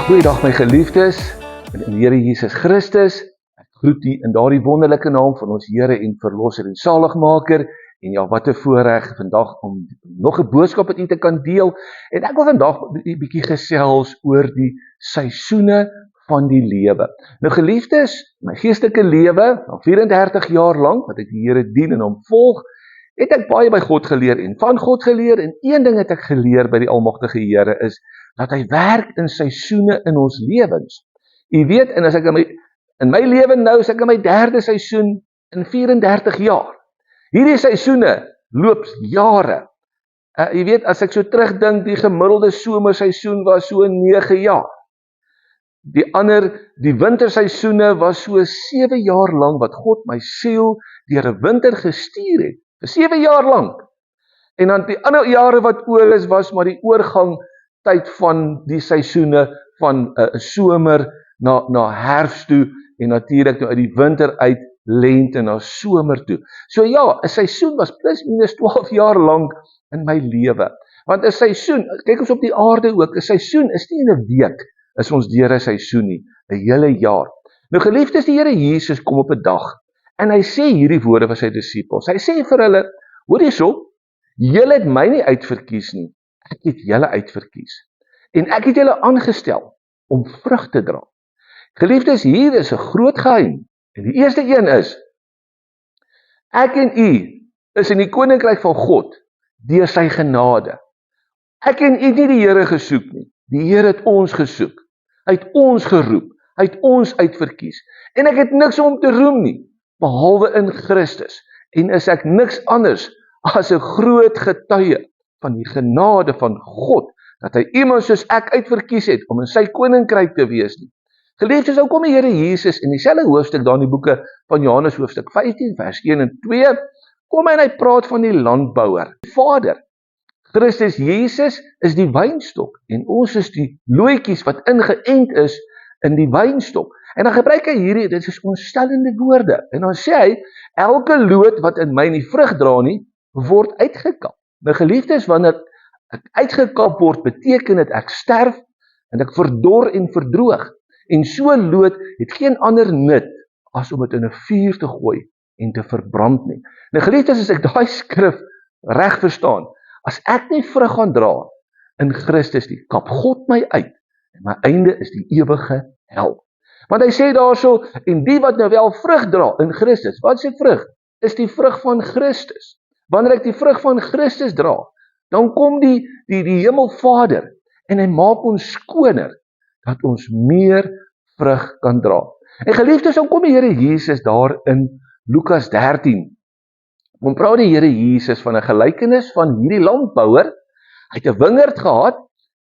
Goeiedag my geliefdes, in die Here Jesus Christus. Ek groet u in daardie wonderlike naam van ons Here en Verlosser en Saligmaker. En ja, wat 'n voorreg vandag om nog 'n boodskap met u te kan deel. En ek wil vandag 'n bietjie gesels oor die seisoene van die lewe. Nou geliefdes, my geestelike lewe, al 34 jaar lank wat ek die Here dien en hom volg, het ek baie by God geleer en van God geleer. En een ding het ek geleer by die Almagtige Here is dat hy werk in seisoene in ons lewens. U weet, en as ek in my lewe nou, is ek in my 3de seisoen in 34 jaar. Hierdie seisoene loop jare. U weet, as ek so terugdink, die gemiddelde somerseisoen was so 9 jaar. Die winterseisoene was so 7 jaar lang wat God my siel deur 'n winter gestuur het. Vir 7 jaar lank. En dan die ander jare wat oor is, was maar die oorgang tyd van die seisoene van somer na herfst toe en natuurlik nou uit die winter uit lente na somer toe. So ja, 'n seisoen was plus minus 12 jaar lank in my lewe. Want 'n seisoen, kyk ons op die aarde ook, 'n seisoen is nie in 'n week is ons deur 'n seisoen nie, 'n hele jaar. Nou geliefdes, die Here Jesus kom op 'n dag en hy sê hierdie woorde vir sy disippels. Hy sê vir hulle, hoor hierso, julle het my nie uitverkies nie, ek het julle uitverkies. En ek het julle aangestel om vrug te dra. Geliefdes, hier is 'n groot geheim. En die eerste een is, ek en u is in die koninkryk van God deur sy genade. Ek en u het nie die Here gesoek nie. Die Here het ons gesoek. Hy het ons geroep. Hy het ons uitverkies. En ek het niks om te roem nie, behalwe in Christus. En is ek niks anders as 'n groot getuie van die genade van God, dat hy iemand soos ek uitverkies het om in sy koninkryk te wees nie. Geliefdes, nou kom die Here Jesus in dieselfde hoofstuk daar in die boeke van Johannes hoofstuk 15 vers 1 en 2, kom hy en hy praat van die landbouer, Vader. Christus Jesus is die wynstok en ons is die looitjies wat ingeënt is in die wynstok. En dan gebruik hy hierdie, dit is ontstellende woorde. En dan sê hy, elke loot wat in my nie vrug dra nie, word uitgekap. Nou geliefdes, wanneer ek uitgekap word, beteken dit ek sterf en ek verdor en verdroog. En so 'n loot het geen ander nut as om dit in 'n vuur te gooi en te verbrand nie. Nou geliefdes, as ek daai skrif reg verstaan, as ek nie vrug gaan dra in Christus nie, kap God my uit en my einde is die ewige hel. Want hy sê daarso, en die wat nou wel vrug dra in Christus, wat is die vrug? Is die vrug van Christus. Wanneer ek die vrug van Christus dra, dan kom die Hemelvader en hy maak ons skoner, dat ons meer vrug kan dra. En geliefdes, dan kom die Here Jesus daar in Lukas 13. Dan praat die Here Jesus van 'n gelykenis van hierdie landbouer. Hy het 'n wingerd gehad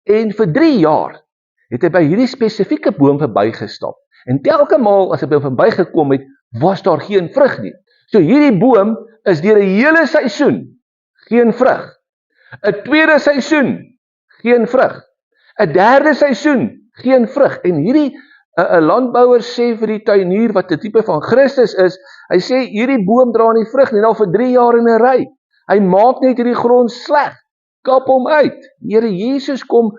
en vir 3 jaar het hy by hierdie spesifieke boom verbygestap. En telke maal as hy by hom verbygekom het, was daar geen vrug nie. So hierdie boom is deur 'n hele seisoen geen vrug. 'n tweede seisoen geen vrug. 'n derde seisoen geen vrug. En hierdie 'n landbouer sê vir die tuinier wat 'n tipe van Christus is, hy sê hierdie boom dra nie vrug nie, al vir 3 jaar in 'n ry. Hy maak net hierdie grond sleg. Kap hom uit. Die Here Jesus kom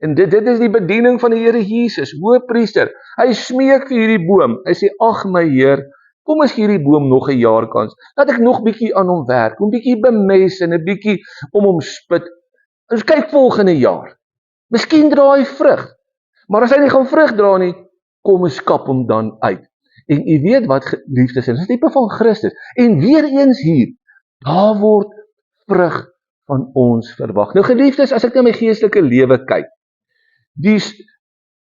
en dit is die bediening van die Here Jesus, Hoëpriester. Hy smeek vir hierdie boom. Hy sê, ag my Heer, kom as hierdie boom nog 'n jaar kans. Laat ek nog bietjie aan hom werk, 'n bietjie bemes en 'n bietjie om hom spit. Ons kyk volgende jaar. Miskien dra hy vrug. Maar as hy nie gaan vrug dra nie, kom ons kap hom dan uit. En u weet wat geliefdes is, dit is 'n tipe van Christus. En weer eens hier, daar word vrug van ons verwag. Nou geliefdes, as ek na my geestelike lewe kyk,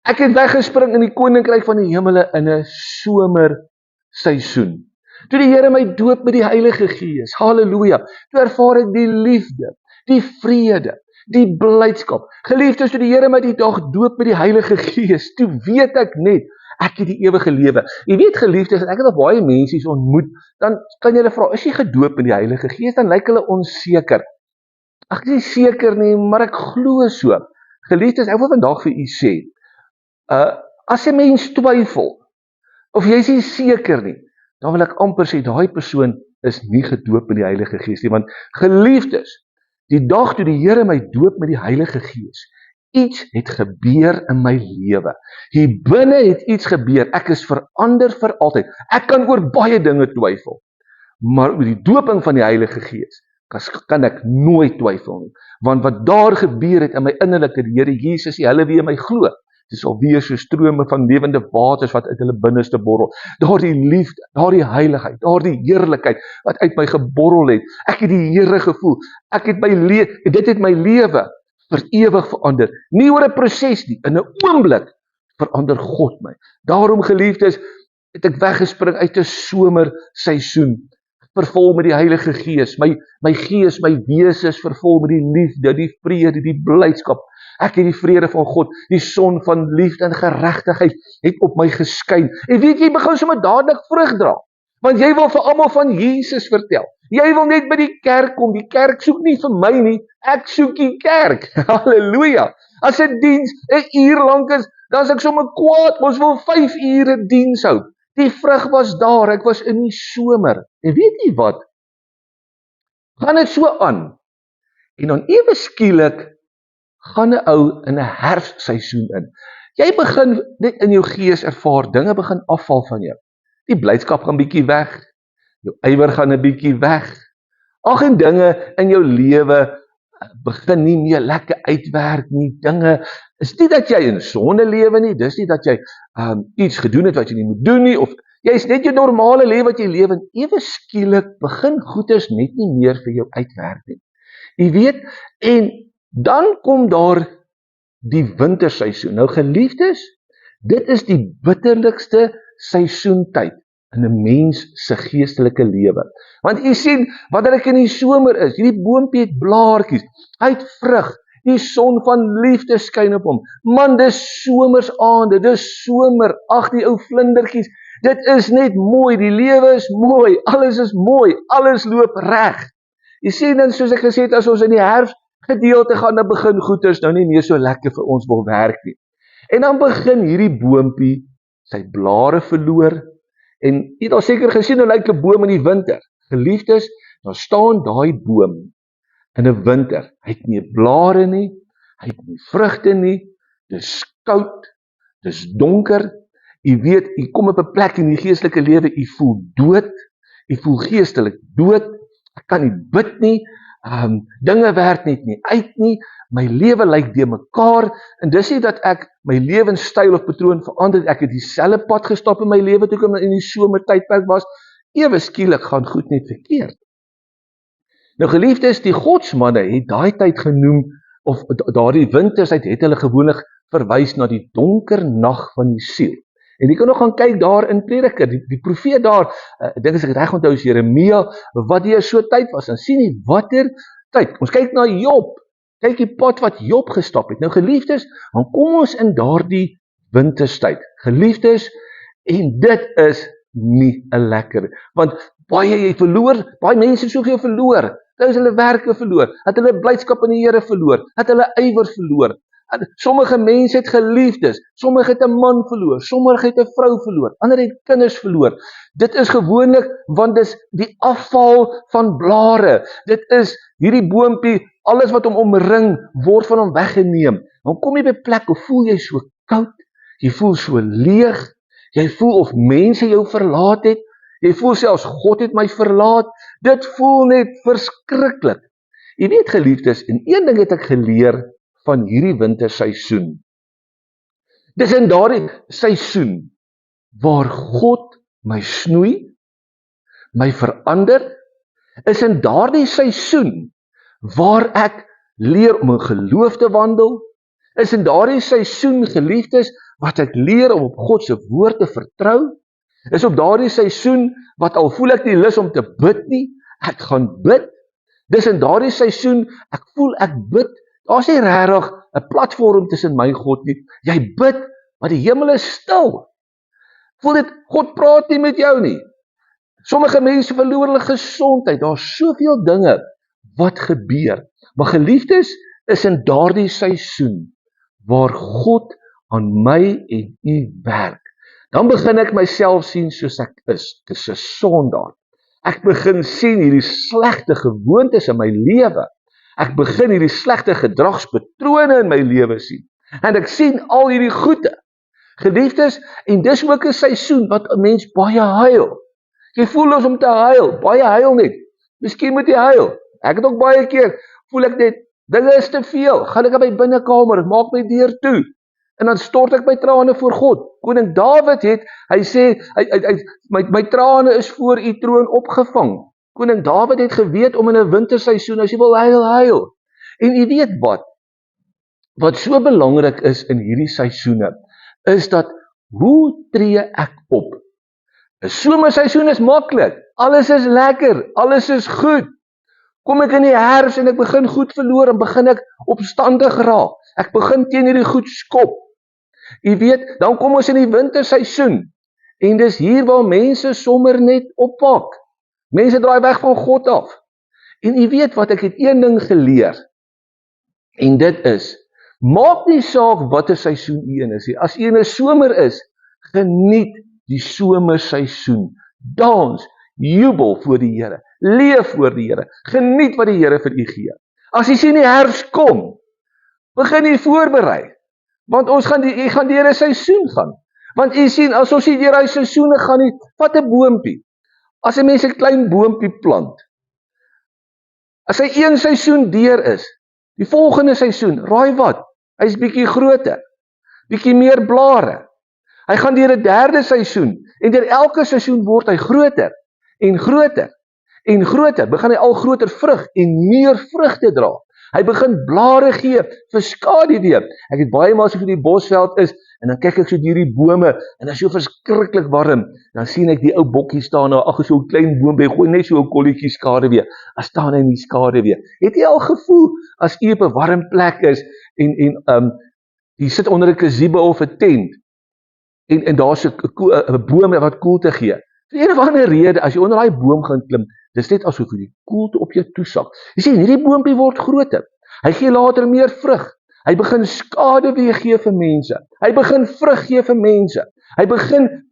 ek het weggespring in die koninkryk van die hemele in 'n somerseisoen. Toe die Here my doop met die Heilige Gees, halleluja, toe ervaar ek die liefde, die vrede, die blydskap. Geliefdes, toe die Here my die dag doop met die Heilige Gees, toe weet ek net, ek het die ewige lewe. Jy weet geliefdes, ek het al baie mense ontmoet, dan kan jy hulle vra, is jy gedoop met die Heilige Gees? Dan lyk hulle onseker. Ek is nie seker nie, maar ek glo so. Geliefdes, ek wil vandag vir u sê, as 'n mens twyfel, of jy is nie seker nie, dan wil ek amper sê, daai persoon is nie gedoop met die Heilige Gees nie, want geliefdes, die dag toe die Here my doop met die Heilige Gees, iets het gebeur in my lewe. Hier binne het iets gebeur. Ek is verander vir altyd. Ek kan oor baie dinge twyfel. Maar oor die doping van die Heilige Gees kan ek nooit twyfel nie. Want wat daar gebeur het in my innerlike, die Here Jesus, die hulle wie in my glo, dit sal wees so strome van lewende waters wat uit hulle binneste borrel. Daardie liefde, daardie heiligheid, daardie heerlikheid wat uit my geborrel het. Ek het die Here gevoel. Dit het my lewe vir ewig verander. Nie oor 'n proses nie, in 'n oomblik verander God my. Daarom, geliefdes, het ek weggespring uit 'n somerseisoen, vervul met die Heilige Gees. My gees, my wese is vervul met die liefde, die vrede, die blydskap. Ek het die vrede van God, die son van liefde en geregtigheid het op my geskyn. En weet jy, begin sommer dadelik vrug dra. Want jy wil vir almal van Jesus vertel. Jy wil net by die kerk kom. Die kerk soek nie vir my nie, ek soek die kerk. Halleluja. As 'n diens 'n uur lank is, dan is ek sommer kwaad. Ons wil 5 ure diens hou. Die vrug was daar, ek was in die somer. En weet jy wat? Gaan dit so aan. En dan ewe skielik gaan 'n ou in 'n herfstseisoen in. Jy begin net in jou gees ervaar, dinge begin afval van jou. Die blydskap gaan bietjie weg. Jou ywer gaan 'n bietjie weg. Ag, en dinge in jou lewe begin nie meer lekker uitwerk nie. Dinge is nie dat jy in sonde lewe nie, dis nie dat jy iets gedoen het wat jy nie moet doen nie, of jy is net jou normale lewe wat jy lewe, en ewe skielik begin goeders net nie meer vir jou uitwerk nie. Jy weet, en dan kom daar die winterseisoen. Nou, geliefdes, dit is die bitterlikste seisoentyd in 'n mens se geestelike lewe. Want jy sien, wanneer ek in die somer is, hierdie boompie het blaartjies, hy het vrug, die son van liefde skyn op hom. Man, dis somersaande, dis somer, ag, die ou vlindertjies, dit is net mooi, die lewe is mooi, is mooi, alles loop reg. Jy sien, dan soos ek gesê het, as ons in die herfsgedeelte gaan, dan begin goeders nou nie meer so lekker vir ons wil werk nie. En dan begin hierdie boompie sy blare verloor, en jy het al seker gesien hoe lyk 'n boom in die winter. Geliefdes, dan staan daai boom in 'n winter. Hy het nie blare nie, hy het nie vrugte nie, dis koud, dis donker. Jy weet, jy kom op 'n plek in die geestelike lewe, jy voel dood, jy voel geestelik dood, ek kan nie bid nie, dinge werk net nie uit nie, my lewe lyk de mekaar, en dis nie dat ek my lewenstyl of patroon verander, ek het dieselfde pad gestap in my lewe toe ek in die somertydperk was, ewe skielik gaan goed net verkeerd. Nou, geliefdes, die godsmanne het daai tyd genoem, of daardie winterstyd het hulle gewoonlik verwys na die donker nag van die siel. En jy kan nog gaan kyk daar in Prediker, die profeet daar, ek dink as ek reg onthou is Jeremia, wat deur so tyd was, en sien jy watter tyd. Ons kyk na Job, kyk die pad wat Job gestap het. Nou, geliefdes, dan kom ons in daardie winterstyd. Geliefdes, en dit is nie 'n lekker, want baie mense het soveel verloor, het hulle werke verloor, het hulle blydskap in die Here verloor, het hulle ywer verloor. Sommige mense het geliefdes, sommige het 'n man verloor, sommige het 'n vrou verloor, ander het kinders verloor. Dit is gewoonlik, want dis die afval van blare. Dit is hierdie boompie, alles wat hom omring, word van hom weggeneem. Dan kom jy by 'n plek, of voel jy so koud, jy voel so leeg, jy voel of mense jou verlaat het, jy voel selfs God het my verlaat, dit voel net verskriklik. Jy weet, geliefdes, en een ding het ek geleer van hierdie winterseisoen. Dis in daardie seisoen waar God my snoei, my verander, is in daardie seisoen waar ek leer om in geloof te wandel, is in daardie seisoen, geliefdes, wat ek leer om op God se woord te vertrou, is op daardie seisoen wat al voel ek nie lus om te bid nie, ek gaan bid. Dis in daardie seisoen, ek voel ek bid, daar's nie regtig 'n platform tussen my en God nie. Jy bid, maar die hemel is stil. Voel dit, God praat nie met jou nie. Sommige mense verloor hulle gesondheid, daar's soveel dinge wat gebeur. Maar geliefdes, is in daardie seisoen waar God aan my en u werk. Dan begin ek myself sien soos ek is. Dis 'n sondaar. Ek begin sien hierdie slegte gewoontes in my lewe. Ek begin hierdie slegte gedragspatrone in my lewe sien. En ek sien al hierdie goede. Geliefdes, en dis ook 'n seisoen wat 'n mens baie huil. Jy voel ons om te huil, baie huil net. Miskien moet jy huil. Ek het ook baie keer, voel ek net, dinge is te veel. Gaan ek in my binnekamer, maak my deur toe. En dan stort ek my trane voor God. Koning Dawid hy sê, my trane is voor u troon opgevang. Koning Dawid het geweet om in 'n winterseisoen, as jy wil huil, huil. En jy weet wat so belangrik is in hierdie seisoene, is dat, hoe tree ek op? 'n Somerseisoen is maklik, alles is lekker, alles is goed. Kom ek in die herfs en ek begin goed verloor, en begin ek opstandig raak. Ek begin teen hierdie goed skop. Jy weet, dan kom ons in die winterseisoen, en dis hier waar mense sommer net oppak. Mense draai weg van God af. En jy weet wat, ek het een ding geleer, en dit is, maak nie saak wat 'n seisoen een is. As jy in 'n somer is, geniet die somerseisoen. Dans, jubel voor die Here, leef voor die Here, geniet wat die Here vir u gee. As jy sien die herfs kom, begin jy voorberei, want jy gaan deur 'n seisoen gaan. Want jy sien, as ons nie deur hy seisoene gaan nie, vat 'n boompie. As 'n mens 'n klein boompie plant, as hy een seisoen deur is, die volgende seisoen, raai wat? Hy's bietjie groter, bietjie meer blare. Hy gaan deur 'n derde seisoen, en deur elke seisoen word hy groter, en groter, en groter. Begin hy al groter vrug, en meer vrugte dra. Hy begin blare gee vir skaduwee. Ek het baie maal as ek in die bosveld is, en dan kyk ek so deur die bome, en dit is so verskriklik warm, dan sien ek die ou bokkie staan nou, ag, so 'n klein boompie, gooi net so 'n kolletjie skaduwee, dan staan hy in die skaduwee. Het jy al gevoel, as jy op 'n warm plek is, en jy sit onder 'n gazebo of 'n tent, en daar's 'n boom wat koelte gee. Vir een of ander rede, as jy onder daai boom gaan klim, dis net asof die koelte op jou toesak. Jy sien, hierdie boompie word groter. Hy gee later meer vrug. Hy begin skaduwee gee vir mense. Hy begin vrug gee vir mense. Hy begin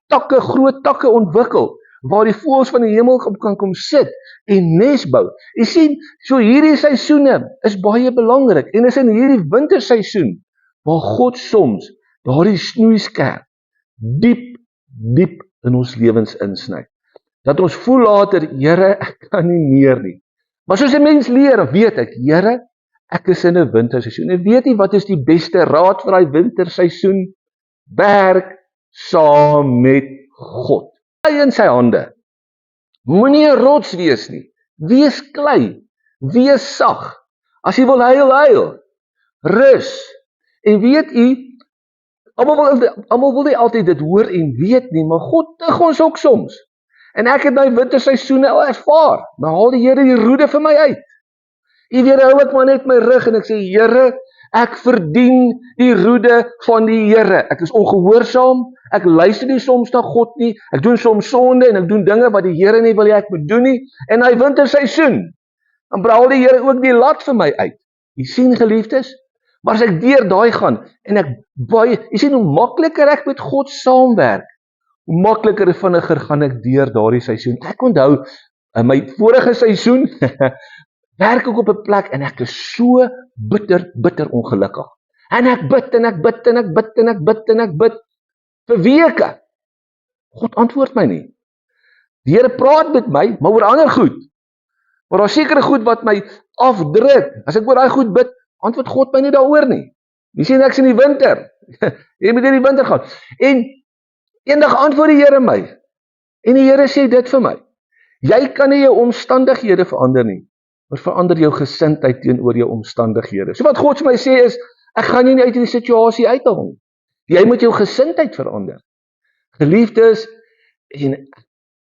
takke, groot takke ontwikkel, waar die voëls van die hemel kan kom sit en nes bou. Jy sien, so hierdie seisoene is baie belangrik, en is in hierdie winterseisoen, waar God soms daardie snoeiskerp diep in ons lewens insny. Dat ons voel later, Here, ek kan nie meer nie. Maar soos 'n mens leer, weet ek, Here, ek is in 'n winterseisoen. En weet jy wat is die beste raad vir daai winterseisoen? Werk saam met God. Hy in sy hande. Moenie 'n rots wees nie. Wees klei. Wees sag. As jy wil huil, huil. Rus. En weet jy, almal wil nie altyd dit hoor en weet nie, maar God tig ons ook soms. En ek het my winterseisoene al ervaar. Nou haal die Here die roede vir my uit. Jy weet, hou ek maar net my rug en ek sê, Here, ek verdien die roede van die Here. Ek is ongehoorsaam, ek luister nie soms na God nie, ek doen soms sonde en ek doen dinge wat die Here nie wil hê ek moet doen nie. En hy winterseisoen, dan braal die Here ook die lat vir my uit. Jy sien, geliefdes, maar as ek deur daai gaan en jy sien hoe makliker ek met God saamwerk, hoe makliker en vinniger gaan ek deur daardie seisoen. Ek onthou, in my vorige seisoen, werk ek op 'n plek en ek is so bitter ongelukkig. En ek bid vir weke. God antwoord my nie. Die Here praat met my, maar oor ander goed. Maar daar sekere goed wat my afdruk. As ek oor daai goed bid, antwoord God my nie daaroor nie. Jy sien, ek's in die winter. Jy moet in die winter gaan. En eendag antwoord die Here my. En die Here sê dit vir my. Jy kan nie jou omstandighede verander nie, maar verander jou gesindheid teenoor jou omstandighede. So wat God vir my sê is, ek gaan nie uit die situasie uithaal nie. Jy moet jou gesindheid verander. Geliefdes, en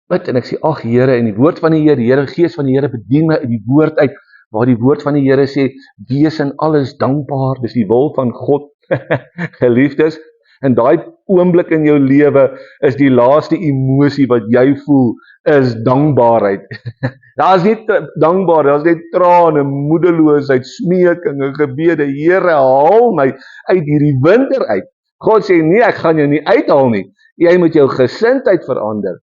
ek sê, ag Here, en die woord van die Here, Gees van die Here bedien my uit die woord uit, waar die woord van die Here sê, wees in alles dankbaar, dis die wil van God. Geliefdes, en daai oomblik in jou lewe is die laaste emosie wat jy voel, is dankbaarheid. Daar is nie dankbaar, daar is net trane, moedeloosheid, smeeking en gebede. Here, haal my uit hierdie winter uit. God sê, nee, ek gaan jou nie uithaal nie. Jy moet jou gesindheid verander.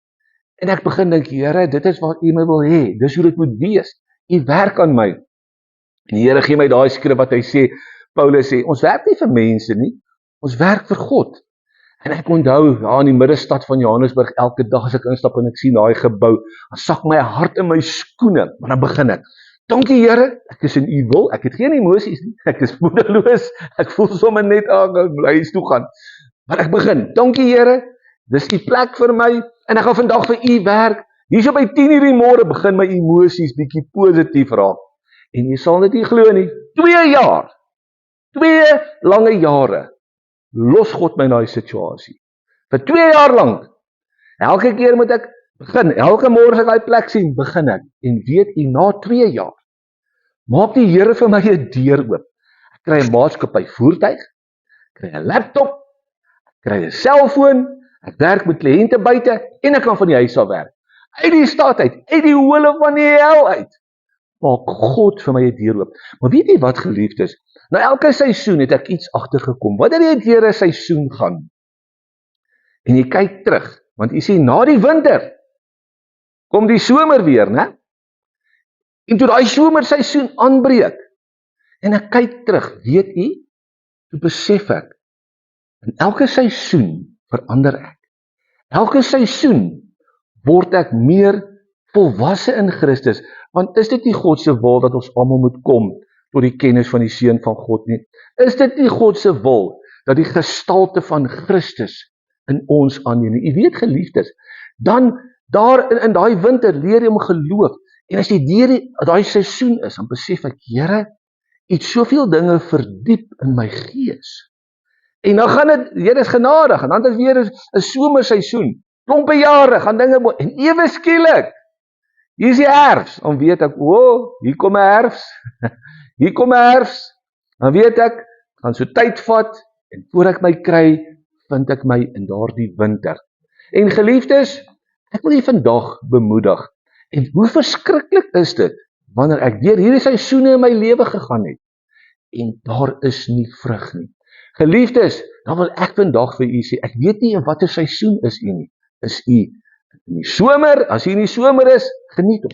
En ek begin dink, Here, dit is wat U my wil hê. Dis hoe dit moet wees. U werk aan my. En die Here gee my daai skrif wat hy sê, Paulus sê, ons werk nie vir mense nie, ons werk vir God. En ek onthou, ja, in die middestad van Johannesburg, elke dag as ek instap en ek sien daai gebou, dan sak my hart in my skoene, maar dan begin ek. Dankie Here, ek is in u wil, ek het geen emosies nie, ek is moedeloos, ek voel sommer net huis toe gaan. Maar ek begin, dankie Here, dis die plek vir my, en ek gaan vandag vir u werk. Hier so by 10:00 die môre begin my emosies bietjie positief raak. En jy sal dit nie glo nie, 2 jaar, 2 lange jare, los God my in daai situasie. Vir 2 jaar lank, elke keer moet ek begin, elke môre as ek daai plek sien, begin ek. En weet jy, na 2 jaar, maak die Here vir my 'n deur oop. Ek kry 'n maatskappy voertuig, ek kry 'n laptop, ek kry 'n selfoon, ek werk met kliënte buite, en ek kan van die huis af werk. Uit die stad uit, uit die hole van die hel uit, maak God vir my 'n deur oop. Maar weet jy wat, geliefdes? Na elke seisoen het ek iets agtergekom. Wanneer jy deur 'n seisoen gaan, en jy kyk terug, want jy sien, na die winter, kom die somer weer, né? En toe daai somerseisoen aanbreek, en ek kyk terug, weet jy, toe besef ek, in elke seisoen verander ek. Elke seisoen word ek meer volwasse in Christus, want is dit nie God se wil dat ons almal moet kom tot die kennis van die Seun van God nie? Is dit nie God se wil dat die gestalte van Christus in ons aanneem nie? Jy weet, geliefdes, dan daar in daai winter leer jy om geloof, en as jy deur daai seisoen is, dan besef ek, Here, het soveel dinge verdiep in my gees. En dan gaan dit, Here is genadig, en dan is weer 'n somerseisoen, klompe jare, gaan dinge mooi, en ewe skielik, hier is die herfs, dan weet ek, hier kom 'n herfs, hier kom 'n herfs, dan weet ek, gaan so tyd vat, en voor ek my kry, vind ek my in daardie winter. En geliefdes, ek wil jy vandag bemoedig, en hoe verskriklik is dit, wanneer ek deur hierdie seisoene in my lewe gegaan het, en daar is nie vrug nie. Geliefdes, dan wil ek vandag vir u sê, ek weet nie in watter seisoen is u nie, is u in die somer, as u in die somer is, geniet hom.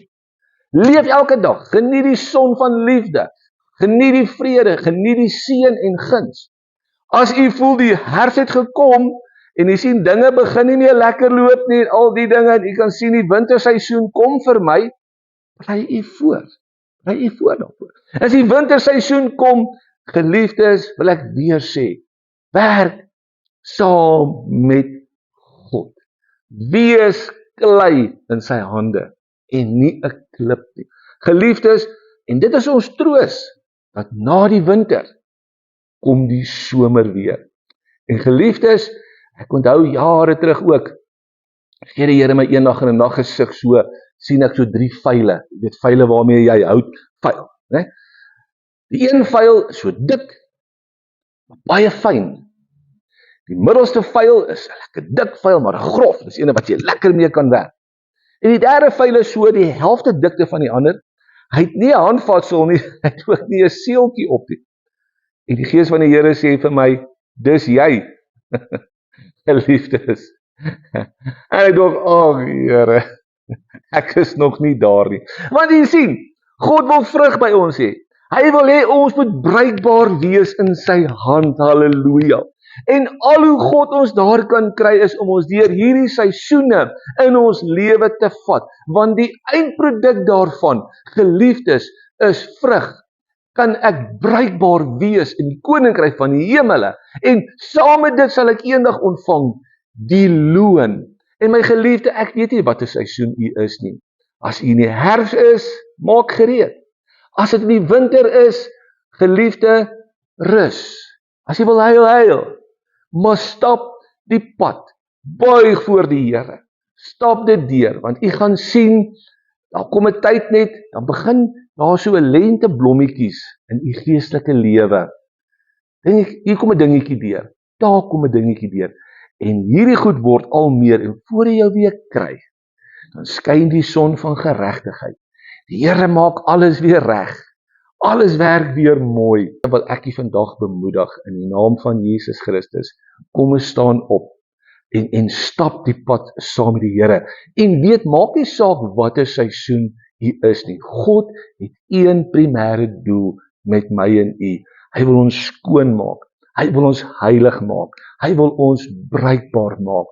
Leef elke dag, geniet die son van liefde, geniet die vrede, geniet die seën en guns. As u voel die herfs het gekom, en u sien dinge begin nie meer lekker loop nie, al die dinge, en u kan sien die winterseisoen kom vir my, bly u voor daarvoor. As die winterseisoen kom, geliefdes, wil ek weer sê, werk saam met God. Wees klei in sy hande, en nie 'n klip nie. Geliefdes, en dit is ons troos, dat na die winter, kom die somer weer. En geliefdes, ek onthou jare terug ook, gee die Here my eendag in 'n naggesig so, sien ek so 3 vyle, jy weet vyle waarmee jy hout, vyl, né? Die een vyl is so dik, baie fyn. Die middelste vyl is 'n lekker dik vyl, maar grof, dis een wat jy lekker mee kan werk. En die derde vyl is so die helfte dikte van die ander, hy het nie 'n handvatsel nie, hy het ook nie 'n seeltjie op nie. En die Gees van die Here sê vir my, dis jy, geliefdes. En ek dink, Here, ek is nog nie daar nie. Want jy sien, God wil vrug by ons hê. Hy wil hê ons moet bruikbaar wees in sy hand, halleluja. En al hoe God ons daar kan kry is om ons deur hierdie seisoene in ons lewe te vat. Want die eindproduk daarvan, geliefdes, is vrug. Kan ek bruikbaar wees in die koninkryk van die hemele. En saam met dit sal ek eendag ontvang die loon. En my geliefde, ek weet nie wat 'n seisoen u is nie. As u in die herfs is, maak gereed. As dit in die winter is, geliefde, rus. As jy wil huil, maar stap die pad. Buig voor die Here. Stap dit deur, want u gaan sien, daar kom 'n tyd net, dan begin daar so 'n lenteblommetjies in u geestelike lewe. Hier kom 'n dingetjie deur, daar kom 'n dingetjie deur. En hierdie goed word al meer, en voor jy jou weer kry, dan skyn die son van geregtigheid. Die Here maak alles weer reg. Alles werk weer mooi. Wat ek u vandag bemoedig in die naam van Jesus Christus. Kom ons staan op en stap die pad saam met die Here. En weet, maak nie saak watter seisoen U is nie. God het een primêre doel met my en u. Hy wil ons skoon maak. Hy wil ons heilig maak. Hy wil ons bruikbaar maak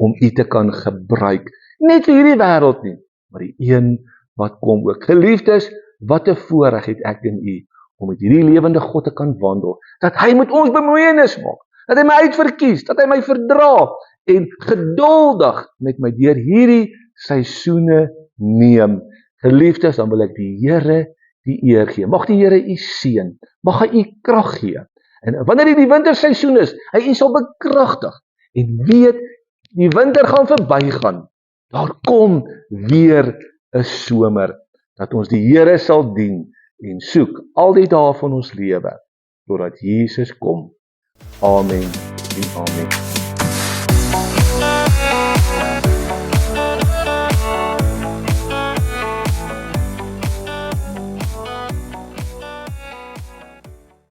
om u te kan gebruik. Net vir hierdie wêreld nie, maar die een wat kom ook. Geliefdes, wat 'n voorreg het ek en u om met hierdie lewende God te kan wandel. Dat hy met ons bemoeienis maak. Dat hy my uitverkies, dat hy my verdra en geduldig met my deur hierdie seisoene neem. Geliefdes, dan wil ek die Here die eer gee. Mag die Here u seën. Mag hy u krag gee. En wanneer dit die winterseisoen is, hy u sal bekragtig. En weet, die winter gaan verbygaan. Daar kom weer 'n somer dat ons die Here sal dien en soek al die dae van ons lewe totdat Jesus kom. Amen en amen.